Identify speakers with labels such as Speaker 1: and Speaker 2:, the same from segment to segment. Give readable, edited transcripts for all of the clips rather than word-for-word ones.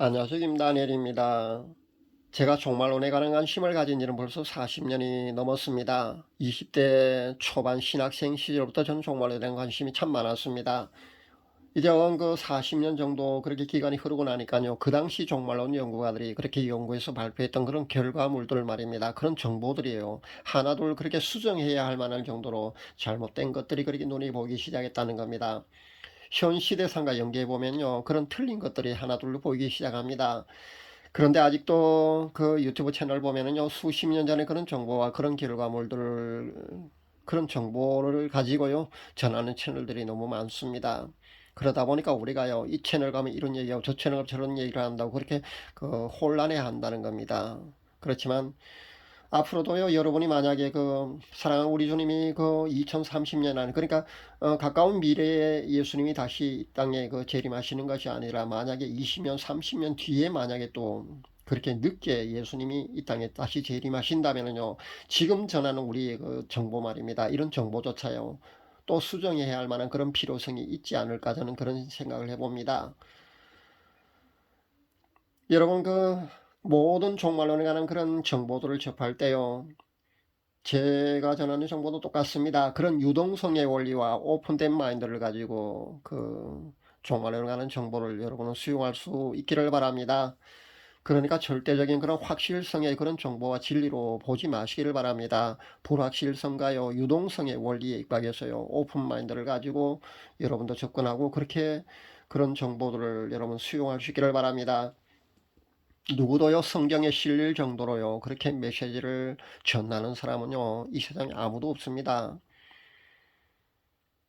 Speaker 1: 안녕하세요. 김다니엘입니다. 제가 종말론에 관한 관심을 가진 지는 벌써 40년이 넘었습니다. 20대 초반 신학생 시절부터 저는 종말론에 대한 관심이 참 많았습니다. 이제 그 40년 정도 그렇게 기간이 흐르고 나니까요. 그 당시 종말론 연구가들이 그렇게 연구해서 발표했던 그런 결과물들 말입니다. 그런 정보들이에요. 하나둘 그렇게 수정해야 할 만한 정도로 잘못된 것들이 그렇게 눈이 보기 시작했다는 겁니다. 현 시대상과 연계해 보면요. 그런 틀린 것들이 하나둘 보이기 시작합니다. 그런데 아직도 그 유튜브 채널 보면은요, 수십 년 전에 그런 정보와 그런 결과물들을, 그런 정보를 가지고요, 전하는 채널들이 너무 많습니다. 그러다 보니까 우리가요, 이 채널 가면 이런 얘기하고 저 채널 가면 저런 얘기를 한다고 그렇게 혼란해 한다는 겁니다. 그렇지만 앞으로도요, 여러분이 만약에 사랑하는 우리 주님이 2030년 안에, 그러니까, 가까운 미래에 예수님이 다시 이 땅에 재림하시는 것이 아니라, 만약에 20년, 30년 뒤에 만약에 또, 그렇게 늦게 예수님이 이 땅에 다시 재림하신다면은요, 지금 전하는 우리의 정보 말입니다. 이런 정보조차요, 또 수정해야 할 만한 그런 필요성이 있지 않을까, 저는 그런 생각을 해봅니다. 여러분, 모든 종말론에 관한 그런 정보들을 접할 때요, 제가 전하는 정보도 똑같습니다. 그런 유동성의 원리와 오픈된 마인드를 가지고 종말론에 관한 정보를 여러분은 수용할 수 있기를 바랍니다. 그러니까 절대적인 그런 확실성의 그런 정보와 진리로 보지 마시기를 바랍니다. 불확실성과요, 유동성의 원리에 입각해서요, 오픈 마인드를 가지고 여러분도 접근하고 그렇게 그런 정보들을 여러분 수용할 수 있기를 바랍니다. 누구도요, 성경에 실릴 정도로요, 그렇게 메시지를 전하는 사람은요, 이 세상에 아무도 없습니다.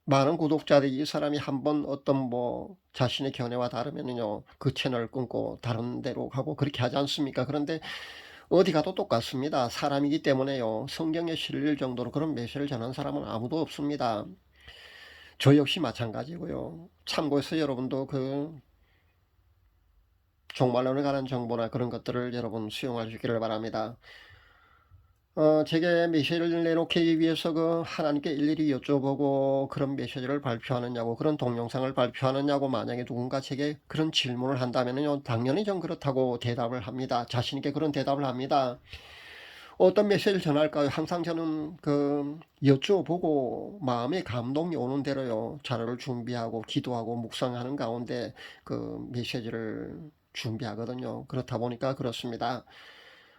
Speaker 1: 많은 구독자들이 이 사람이 한번 어떤 자신의 견해와 다르면요, 그 채널을 끊고 다른 데로 가고 그렇게 하지 않습니까? 그런데 어디 가도 똑같습니다. 사람이기 때문에요, 성경에 실릴 정도로 그런 메시지를 전하는 사람은 아무도 없습니다. 저 역시 마찬가지고요. 참고해서 여러분도 종말론에 관한 정보나 그런 것들을 여러분 수용하시기를 바랍니다. 제게 메시지를 내놓기 위해서 하나님께 일일이 여쭤보고 그런 메시지를 발표하느냐고, 그런 동영상을 발표하느냐고 만약에 누군가 제게 그런 질문을 한다면요, 당연히 전 그렇다고 대답을 합니다. 자신있게 그런 대답을 합니다. 어떤 메시지를 전할까요? 항상 저는 여쭤보고 마음의 감동이 오는 대로요, 자료를 준비하고 기도하고 묵상하는 가운데 메시지를 준비하거든요. 그렇다 보니까 그렇습니다.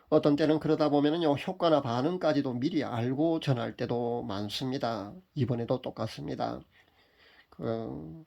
Speaker 1: 어떤 때는 그러다 보면은요, 효과나 반응까지도 미리 알고 전할 때도 많습니다. 이번에도 똑같습니다.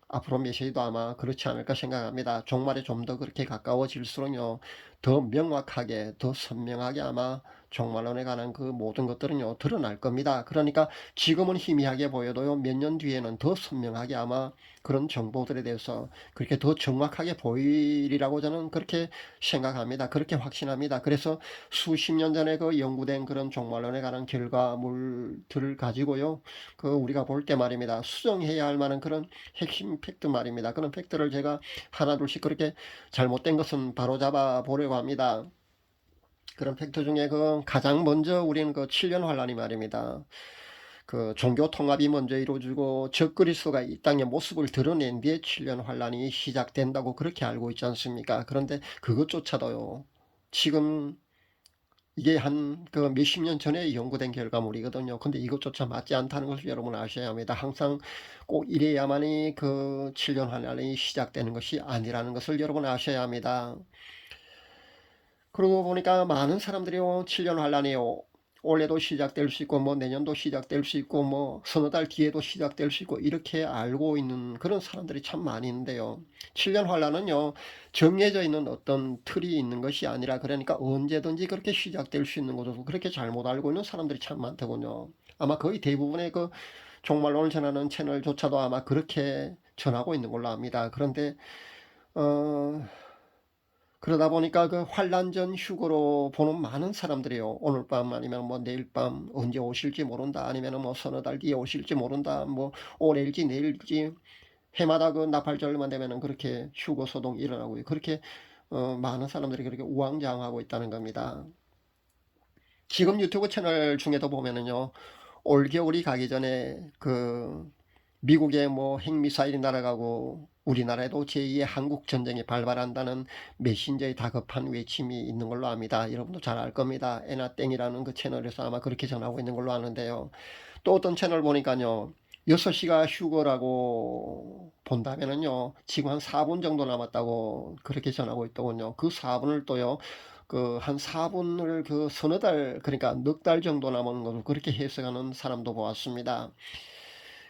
Speaker 1: 앞으로 메시지도 아마 그렇지 않을까 생각합니다. 종말에 좀 더 그렇게 가까워질수록요, 더 명확하게, 더 선명하게 아마 종말론에 관한 그 모든 것들은요, 드러날 겁니다. 그러니까 지금은 희미하게 보여도요, 몇 년 뒤에는 더 선명하게 아마 그런 정보들에 대해서 그렇게 더 정확하게 보이리라고 저는 그렇게 생각합니다. 그렇게 확신합니다. 그래서 수십 년 전에 연구된 그런 종말론에 관한 결과물들을 가지고요, 우리가 볼 때 말입니다, 수정해야 할 만한 그런 핵심 팩트 말입니다. 그런 팩트를 제가 하나둘씩 그렇게 잘못된 것은 바로잡아 보려고 합니다. 그런 팩트 중에 가장 먼저 우리는 7년 환란이 말입니다. 종교 통합이 먼저 이루어지고 적그리스도가 이 땅의 모습을 드러낸 뒤에 7년 환란이 시작된다고 그렇게 알고 있지 않습니까? 그런데 그것조차도요, 지금 이게 한 몇십 년 전에 연구된 결과물이거든요. 근데 이것조차 맞지 않다는 것을 여러분 아셔야 합니다. 항상 꼭 이래야만이 7년 환란이 시작되는 것이 아니라는 것을 여러분 아셔야 합니다. 그러고 보니까 많은 사람들이 7년 환란이요, 올해도 시작될 수 있고 내년도 시작될 수 있고 서너 달 뒤에도 시작될 수 있고 이렇게 알고 있는 그런 사람들이 참 많이 있는데요. 7년 환란은요, 정해져 있는 어떤 틀이 있는 것이 아니라, 그러니까 언제든지 그렇게 시작될 수 있는 것으로 그렇게 잘못 알고 있는 사람들이 참 많더군요. 아마 거의 대부분의 종말론을 전하는 채널조차도 아마 그렇게 전하고 있는 걸로 압니다. 그런데 어 그러다 보니까 환란전 휴거로 보는 많은 사람들이요, 오늘 밤 아니면 내일 밤 언제 오실지 모른다, 아니면 서너 달 뒤에 오실지 모른다, 올해일지 내일일지, 해마다 나팔절만 되면은 그렇게 휴거 소동이 일어나고, 그렇게 많은 사람들이 그렇게 우왕좌왕하고 있다는 겁니다. 지금 유튜브 채널 중에도 보면은요, 올겨울이 가기 전에 미국에 핵미사일이 날아가고 우리나라에도 제2의 한국전쟁이 발발한다는 메신저의 다급한 외침이 있는 걸로 압니다. 여러분도 잘 알 겁니다. 에나땡이라는 그 채널에서 아마 그렇게 전하고 있는 걸로 아는데요. 또 어떤 채널 보니까요. 6시가 휴거라고 본다면은요. 지금 한 4분 정도 남았다고 그렇게 전하고 있더군요. 그 4분을 또요. 그 한 4분을 그 서너 달, 그러니까 넉 달 정도 남은 것으로 그렇게 해석하는 사람도 보았습니다.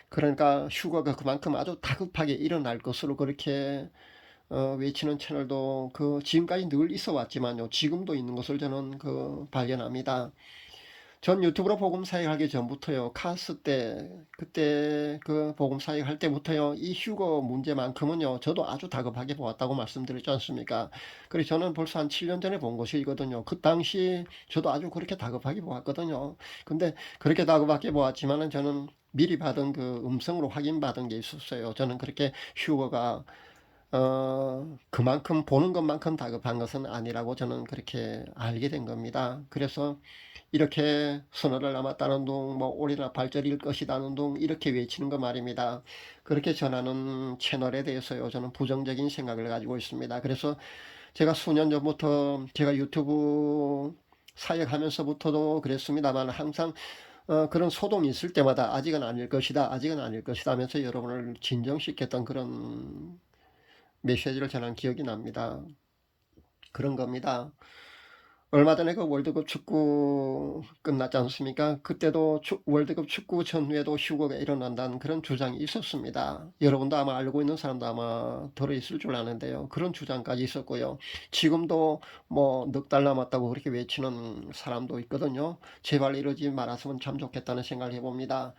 Speaker 1: 그러니까 휴가가 그만큼 아주 다급하게 일어날 것으로 그렇게 외치는 채널도 그 지금까지 늘 있어 왔지만요. 지금도 있는 것을 저는 그 발견합니다. 전 유튜브로 복음 사역하기 전부터요. 카스 때 그때 그 복음 사역할 때부터요. 이 휴거 문제만큼은요. 저도 아주 다급하게 보았다고 말씀드렸지 않습니까? 그래서 저는 벌써 한 7년 전에 본 것이거든요. 그 당시 저도 아주 그렇게 다급하게 보았거든요. 근데 그렇게 다급하게 보았지만은 저는 미리 받은 그 음성으로 확인받은 게 있었어요. 저는 그렇게 휴거가 그만큼 보는 것만큼 다급한 것은 아니라고 저는 그렇게 알게 된 겁니다. 그래서 이렇게 서너를 남았다는 둥, 뭐 올해나 발절일 것이다는 둥 이렇게 외치는 거 말입니다. 그렇게 전하는 채널에 대해서요 저는 부정적인 생각을 가지고 있습니다. 그래서 제가 수년 전부터 제가 유튜브 사역하면서부터도 그랬습니다만 항상 그런 소동이 있을 때마다 아직은 아닐 것이다, 아직은 아닐 것이다 하면서 여러분을 진정시켰던 그런 메시지를 전한 기억이 납니다. 그런 겁니다. 얼마 전에 그 월드컵 축구 끝났지 않습니까? 그때도 월드컵 축구 전후에도 휴거가 일어난다는 그런 주장이 있었습니다. 여러분도 아마 알고 있는 사람도 아마 들어있을 줄 아는데요. 그런 주장까지 있었고요. 지금도 뭐 넉 달 남았다고 그렇게 외치는 사람도 있거든요. 제발 이러지 말았으면 참 좋겠다는 생각을 해봅니다.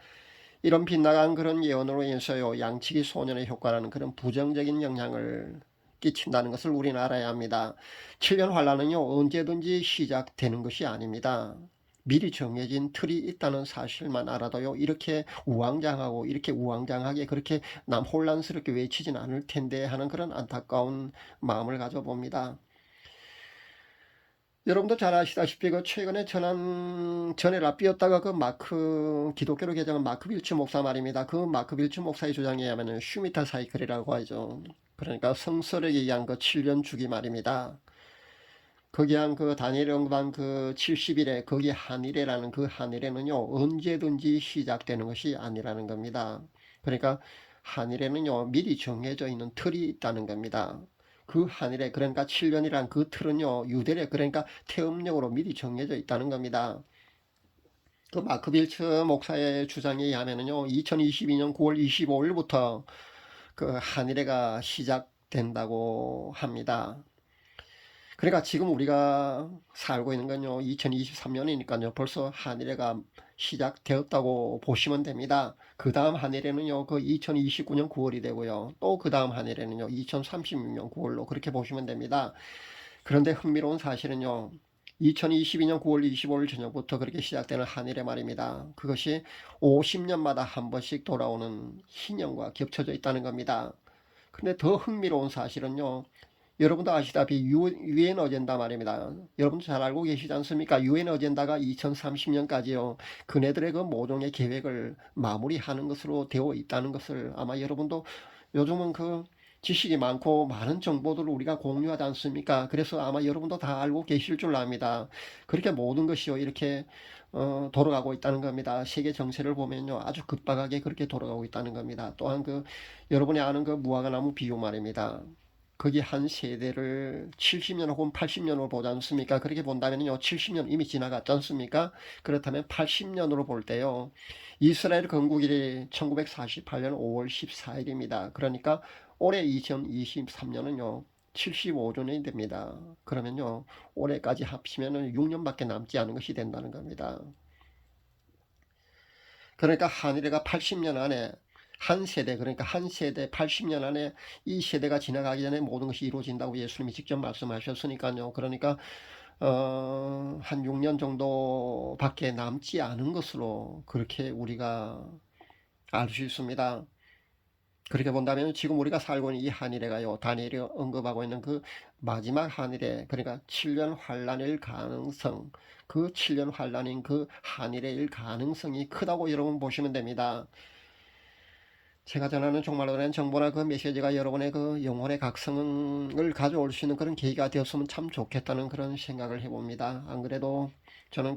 Speaker 1: 이런 빗나간 그런 예언으로 인해서요, 양치기 소년의 효과라는 그런 부정적인 영향을 끼친다는 것을 우리는 알아야 합니다. 7년 환란은요, 언제든지 시작되는 것이 아닙니다. 미리 정해진 틀이 있다는 사실만 알아도요, 이렇게 우왕장하고, 이렇게 우왕장하게 그렇게 남 혼란스럽게 외치진 않을 텐데 하는 그런 안타까운 마음을 가져봅니다. 여러분도 잘 아시다시피 그 최근에 전에 라삐었다가 그 기독교로 개정한 마크 빌츠 목사 말입니다. 그 마크 빌츠 목사의 주장에 의하면 슈미타 사이클이라고 하죠. 그러니까 성설에 의한 그 7년 주기 말입니다. 거기 한 그 다니엘 언급한 그 70일에 거기 한일에라는 그 한일에는요 언제든지 시작되는 것이 아니라는 겁니다. 그러니까 한일에는요 미리 정해져 있는 틀이 있다는 겁니다. 그 한일에 그러니까 7년이란 그 틀은요 유대례 그러니까 태음력으로 미리 정해져 있다는 겁니다. 그 마크 빌츠 목사의 주장에 의하면은요 2022년 9월 25일부터 그 한일회가 시작된다고 합니다. 그러니까 지금 우리가 살고 있는 건요 2023년이니까요 벌써 한일회가 시작되었다고 보시면 됩니다. 그 다음 한일회는요 그 2029년 9월이 되고요 또 그 다음 한일회는요 2036년 9월로 그렇게 보시면 됩니다. 그런데 흥미로운 사실은요 2022년 9월 25일 저녁부터 그렇게 시작되는 한일회 말입니다. 그것이 50년마다 한 번씩 돌아오는 희년과 겹쳐져 있다는 겁니다. 근데 더 흥미로운 사실은요 여러분도 아시다시피 유엔 어젠다 말입니다. 여러분도 잘 알고 계시지 않습니까? 유엔 어젠다가 2030년까지요. 그네들의 그 모종의 계획을 마무리하는 것으로 되어 있다는 것을 아마 여러분도 요즘은 그 지식이 많고 많은 정보들을 우리가 공유하지 않습니까? 그래서 아마 여러분도 다 알고 계실 줄 압니다. 그렇게 모든 것이요. 이렇게 돌아가고 있다는 겁니다. 세계 정세를 보면요. 아주 급박하게 그렇게 돌아가고 있다는 겁니다. 또한 그 여러분이 아는 그 무화과나무 비유 말입니다. 거기 한 세대를 70년 혹은 80년으로 보지 않습니까? 그렇게 본다면요, 70년 이미 지나갔지 않습니까? 그렇다면 80년으로 볼 때요, 이스라엘 건국일이 1948년 5월 14일입니다. 그러니까 올해 2023년은요, 75주년이 됩니다. 그러면요, 올해까지 합치면은 6년밖에 남지 않은 것이 된다는 겁니다. 그러니까 한일회가 80년 안에 한 세대 그러니까 한 세대 80년 안에 이 세대가 지나가기 전에 모든 것이 이루어진다고 예수님이 직접 말씀하셨으니까요. 그러니까 한 6년 정도밖에 남지 않은 것으로 그렇게 우리가 알 수 있습니다. 그렇게 본다면 지금 우리가 살고 있는 이 한일회가요. 다니엘이 언급하고 있는 그 마지막 한일회 그러니까 7년 환란일 가능성 그 7년 환란인 그 한일회일 가능성이 크다고 여러분 보시면 됩니다. 제가 전하는 종말론의 정보나 그 메시지가 여러분의 그 영혼의 각성을 가져올 수 있는 그런 계기가 되었으면 참 좋겠다는 그런 생각을 해봅니다. 안 그래도 저는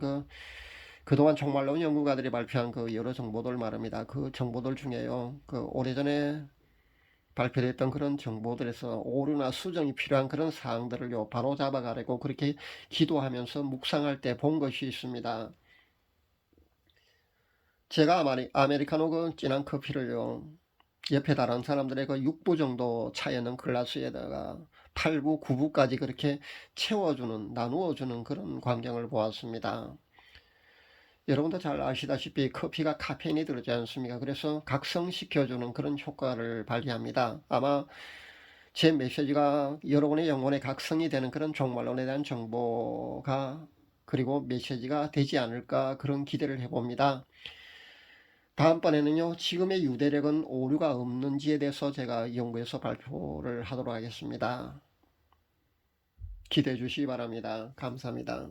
Speaker 1: 그동안 종말론 연구가들이 발표한 그 여러 정보들 말입니다. 그 정보들 중에요. 그 오래전에 발표됐던 그런 정보들에서 오류나 수정이 필요한 그런 사항들을요, 바로 잡아가려고 그렇게 기도하면서 묵상할 때 본 것이 있습니다. 제가 아메리카노 그 진한 커피를요, 옆에 다른 사람들의 그 6부 정도 차이는 글라스에다가 8부, 9부까지 그렇게 채워주는, 나누어주는 그런 광경을 보았습니다. 여러분도 잘 아시다시피 커피가 카페인이 들어있지 않습니까? 그래서 각성시켜주는 그런 효과를 발휘합니다. 아마 제 메시지가 여러분의 영혼의 각성이 되는 그런 종말론에 대한 정보가 그리고 메시지가 되지 않을까 그런 기대를 해봅니다. 다음번에는요, 지금의 유대력은 오류가 없는지에 대해서 제가 연구해서 발표를 하도록 하겠습니다. 기대해 주시기 바랍니다. 감사합니다.